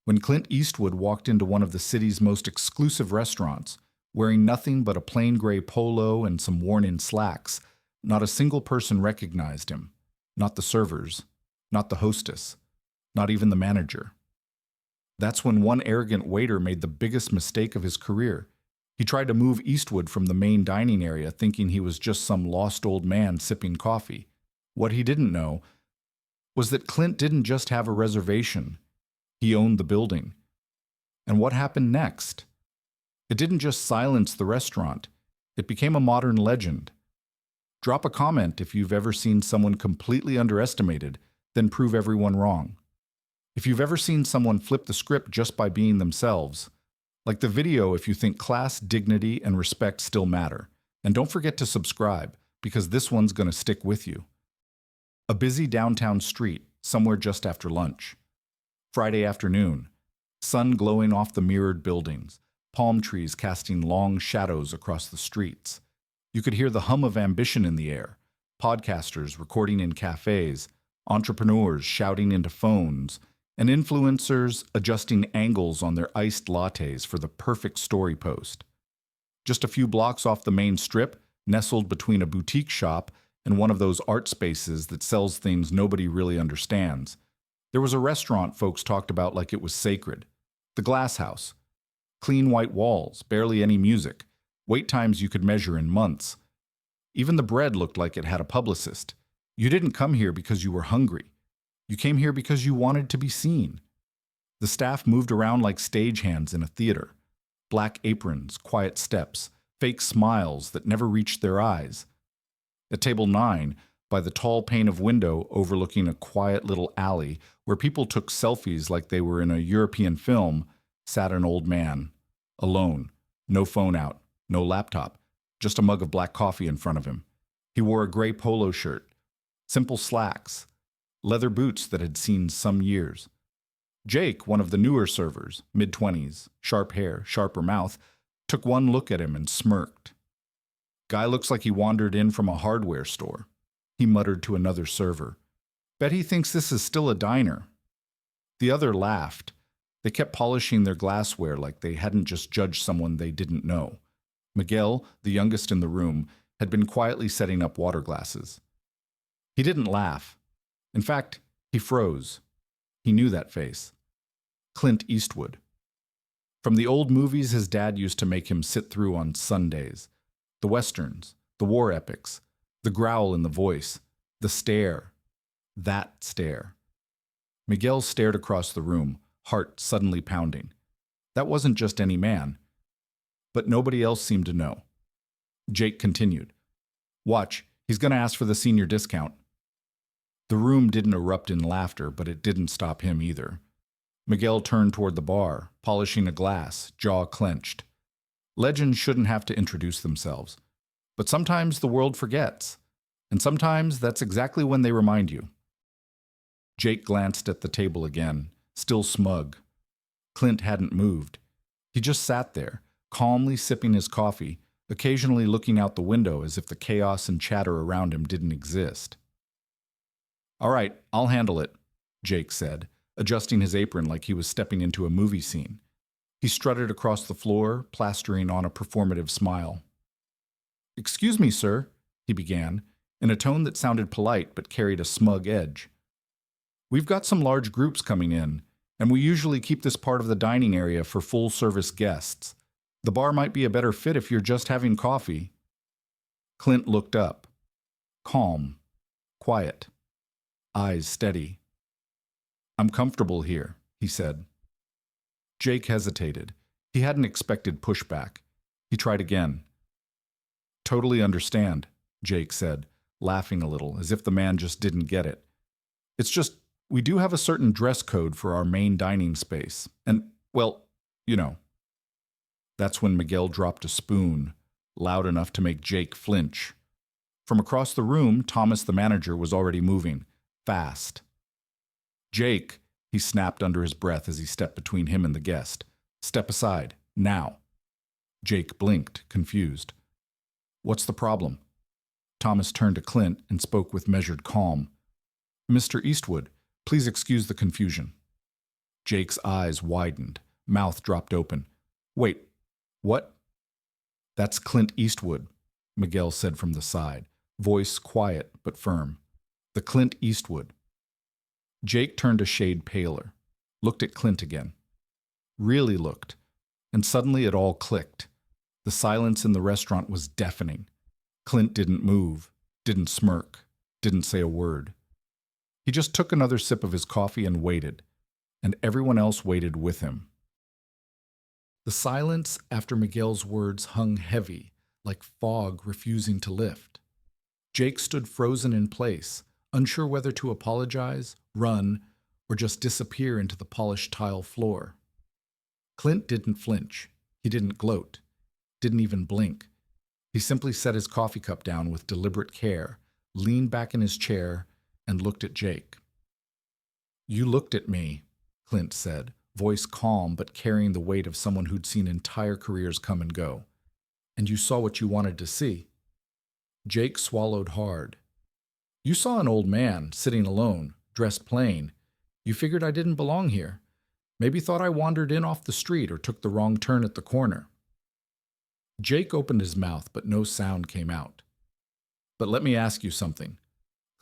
when Clint Eastwood walked into one of the city's most exclusive restaurants, wearing nothing but a plain gray polo and some worn-in slacks. Not a single person recognized him. Not the servers, not the hostess, not even the manager. That's when one arrogant waiter made the biggest mistake of his career. He tried to move Eastwood from the main dining area, thinking he was just some lost old man sipping coffee. What he didn't know was that Clint didn't just have a reservation. He owned the building. And what happened next? It didn't just silence the restaurant. It became a modern legend. Drop a comment if you've ever seen someone completely underestimated, then prove everyone wrong. If you've ever seen someone flip the script just by being themselves. Like the video if you think class, dignity, and respect still matter. And don't forget to subscribe, because this one's gonna stick with you. A busy downtown street, somewhere just after lunch. Friday afternoon. Sun glowing off the mirrored buildings. Palm trees casting long shadows across the streets. You could hear the hum of ambition in the air. Podcasters recording in cafes. Entrepreneurs shouting into phones. And influencers adjusting angles on their iced lattes for the perfect story post. Just a few blocks off the main strip, nestled between a boutique shop and one of those art spaces that sells things nobody really understands, there was a restaurant folks talked about like it was sacred. The Glass House. Clean white walls, barely any music, wait times you could measure in months. Even the bread looked like it had a publicist. You didn't come here because you were hungry. You came here because you wanted to be seen. The staff moved around like stagehands in a theater. Black aprons, quiet steps, fake smiles that never reached their eyes. At table 9, by the tall pane of window overlooking a quiet little alley where people took selfies like they were in a European film, sat an old man. Alone. No phone out. No laptop. Just a mug of black coffee in front of him. He wore a gray polo shirt. Simple slacks. Leather boots that had seen some years. Jake, one of the newer servers, mid-20s, sharp hair, sharper mouth, took one look at him and smirked. Guy looks like he wandered in from a hardware store. He muttered to another server. Bet he thinks this is still a diner. The other laughed. They kept polishing their glassware like they hadn't just judged someone they didn't know. Miguel, the youngest in the room, had been quietly setting up water glasses. He didn't laugh. In fact, he froze. He knew that face. Clint Eastwood. From the old movies his dad used to make him sit through on Sundays. The westerns, the war epics, the growl in the voice, the stare. That stare. Miguel stared across the room, heart suddenly pounding. That wasn't just any man. But nobody else seemed to know. Jake continued. Watch, he's going to ask for the senior discount. The room didn't erupt in laughter, but it didn't stop him either. Miguel turned toward the bar, polishing a glass, jaw clenched. Legends shouldn't have to introduce themselves. But sometimes the world forgets. And sometimes that's exactly when they remind you. Jake glanced at the table again, still smug. Clint hadn't moved. He just sat there, calmly sipping his coffee, occasionally looking out the window as if the chaos and chatter around him didn't exist. All right, I'll handle it, Jake said, adjusting his apron like he was stepping into a movie scene. He strutted across the floor, plastering on a performative smile. Excuse me, sir, he began, in a tone that sounded polite but carried a smug edge. We've got some large groups coming in, and we usually keep this part of the dining area for full-service guests. The bar might be a better fit if you're just having coffee. Clint looked up. Calm. Quiet. Eyes steady. I'm comfortable here, he said. Jake hesitated. He hadn't expected pushback. He tried again. Totally understand, Jake said, laughing a little, as if the man just didn't get it. It's just, we do have a certain dress code for our main dining space. And, well, you know. That's when Miguel dropped a spoon, loud enough to make Jake flinch. From across the room, Thomas the manager was already moving. Fast. Jake, he snapped under his breath as he stepped between him and the guest. Step aside, now. Jake blinked, confused. What's the problem? Thomas turned to Clint and spoke with measured calm. Mr. Eastwood, please excuse the confusion. Jake's eyes widened, mouth dropped open. Wait, what? That's Clint Eastwood, Miguel said from the side, voice quiet but firm. The Clint Eastwood. Jake turned a shade paler, looked at Clint again. Really looked, and suddenly it all clicked. The silence in the restaurant was deafening. Clint didn't move, didn't smirk, didn't say a word. He just took another sip of his coffee and waited, and everyone else waited with him. The silence after Miguel's words hung heavy, like fog refusing to lift. Jake stood frozen in place, unsure whether to apologize, run, or just disappear into the polished tile floor. Clint didn't flinch. He didn't gloat. Didn't even blink. He simply set his coffee cup down with deliberate care, leaned back in his chair, and looked at Jake. You looked at me, Clint said, voice calm but carrying the weight of someone who'd seen entire careers come and go. And you saw what you wanted to see. Jake swallowed hard. You saw an old man, sitting alone, dressed plain. You figured I didn't belong here. Maybe thought I wandered in off the street or took the wrong turn at the corner. Jake opened his mouth, but no sound came out. But let me ask you something,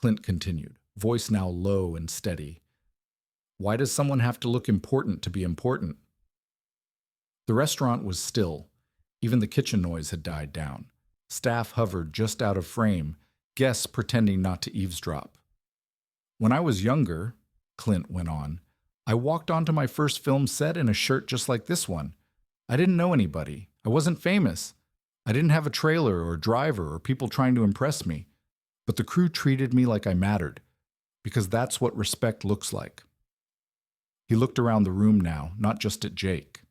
Clint continued, voice now low and steady. Why does someone have to look important to be important? The restaurant was still. Even the kitchen noise had died down. Staff hovered just out of frame, guests pretending not to eavesdrop. When I was younger, Clint went on, I walked onto my first film set in a shirt just like this one. I didn't know anybody. I wasn't famous. I didn't have a trailer or driver or people trying to impress me. But the crew treated me like I mattered, because that's what respect looks like. He looked around the room now, not just at Jake.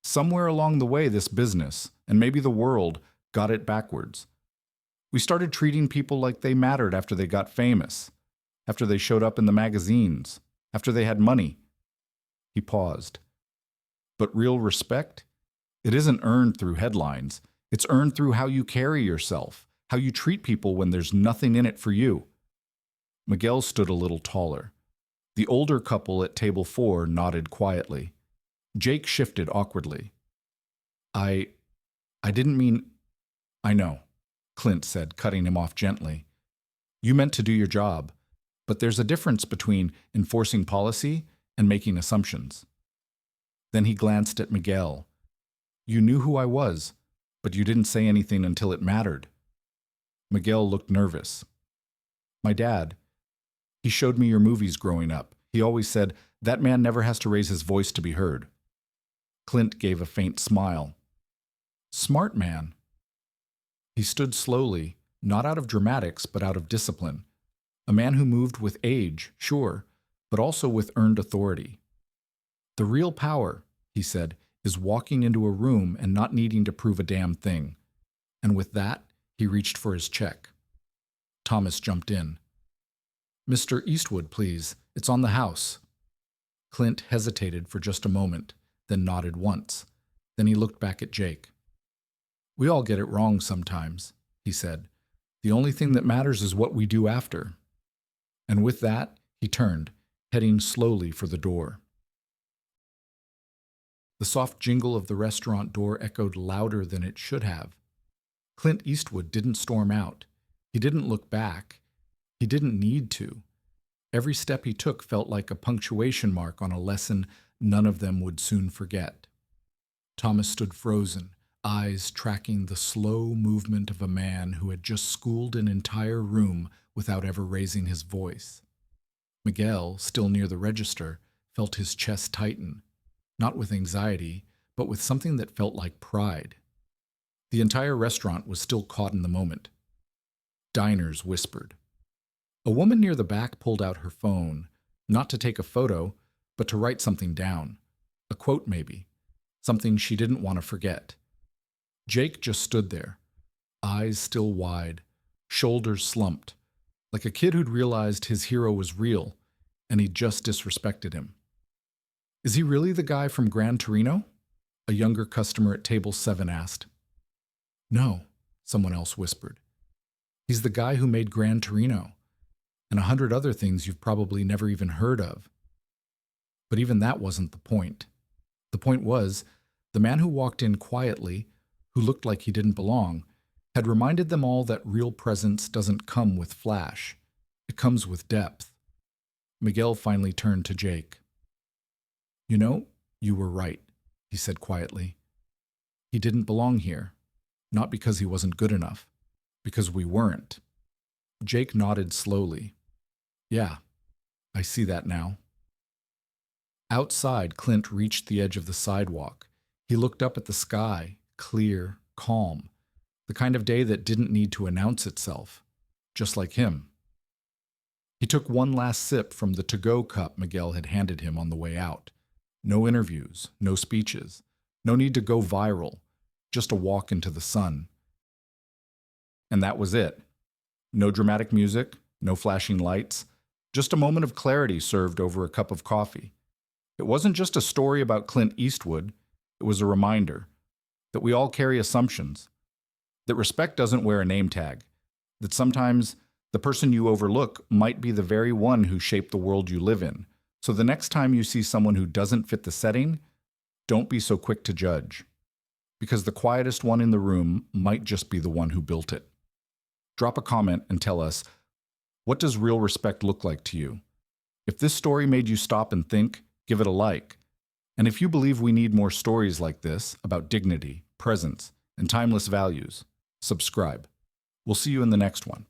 Somewhere along the way, this business, and maybe the world, got it backwards. We started treating people like they mattered after they got famous, after they showed up in the magazines, after they had money. He paused. But real respect? It isn't earned through headlines. It's earned through how you carry yourself, how you treat people when there's nothing in it for you. Miguel stood a little taller. The older couple at table 4 nodded quietly. Jake shifted awkwardly. I didn't mean... I know, Clint said, cutting him off gently. You meant to do your job, but there's a difference between enforcing policy and making assumptions. Then he glanced at Miguel. You knew who I was, but you didn't say anything until it mattered. Miguel looked nervous. My dad, he showed me your movies growing up. He always said, that man never has to raise his voice to be heard. Clint gave a faint smile. Smart man. He stood slowly, not out of dramatics, but out of discipline. A man who moved with age, sure, but also with earned authority. The real power, he said, is walking into a room and not needing to prove a damn thing. And with that, he reached for his check. Thomas jumped in. Mr. Eastwood, please. It's on the house. Clint hesitated for just a moment, then nodded once. Then he looked back at Jake. We all get it wrong sometimes, he said. The only thing that matters is what we do after. And with that, he turned, heading slowly for the door. The soft jingle of the restaurant door echoed louder than it should have. Clint Eastwood didn't storm out. He didn't look back. He didn't need to. Every step he took felt like a punctuation mark on a lesson none of them would soon forget. Thomas stood frozen, eyes tracking the slow movement of a man who had just schooled an entire room without ever raising his voice. Miguel, still near the register, felt his chest tighten, not with anxiety, but with something that felt like pride. The entire restaurant was still caught in the moment. Diners whispered. A woman near the back pulled out her phone, not to take a photo, but to write something down. A quote maybe, something she didn't want to forget. Jake just stood there, eyes still wide, shoulders slumped, like a kid who'd realized his hero was real, and he'd just disrespected him. Is he really the guy from Gran Torino? A younger customer at table 7 asked. No, someone else whispered. He's the guy who made Gran Torino, and 100 other things you've probably never even heard of. But even that wasn't the point. The point was, the man who walked in quietly, who looked like he didn't belong, had reminded them all that real presence doesn't come with flash. It comes with depth. Miguel finally turned to Jake. "You know, you were right," he said quietly. "He didn't belong here. Not because he wasn't good enough. Because we weren't." Jake nodded slowly. "Yeah, I see that now." Outside, Clint reached the edge of the sidewalk. He looked up at the sky, clear, calm, the kind of day that didn't need to announce itself, just like him. He took one last sip from the to-go cup Miguel had handed him on the way out. No interviews, no speeches, no need to go viral, just a walk into the sun. And that was it. No dramatic music, no flashing lights, just a moment of clarity served over a cup of coffee. It wasn't just a story about Clint Eastwood, it was a reminder that we all carry assumptions, that respect doesn't wear a name tag, that sometimes the person you overlook might be the very one who shaped the world you live in. So the next time you see someone who doesn't fit the setting, don't be so quick to judge, because the quietest one in the room might just be the one who built it. Drop a comment and tell us, what does real respect look like to you? If this story made you stop and think, give it a like. And if you believe we need more stories like this about dignity, presence, and timeless values, subscribe. We'll see you in the next one.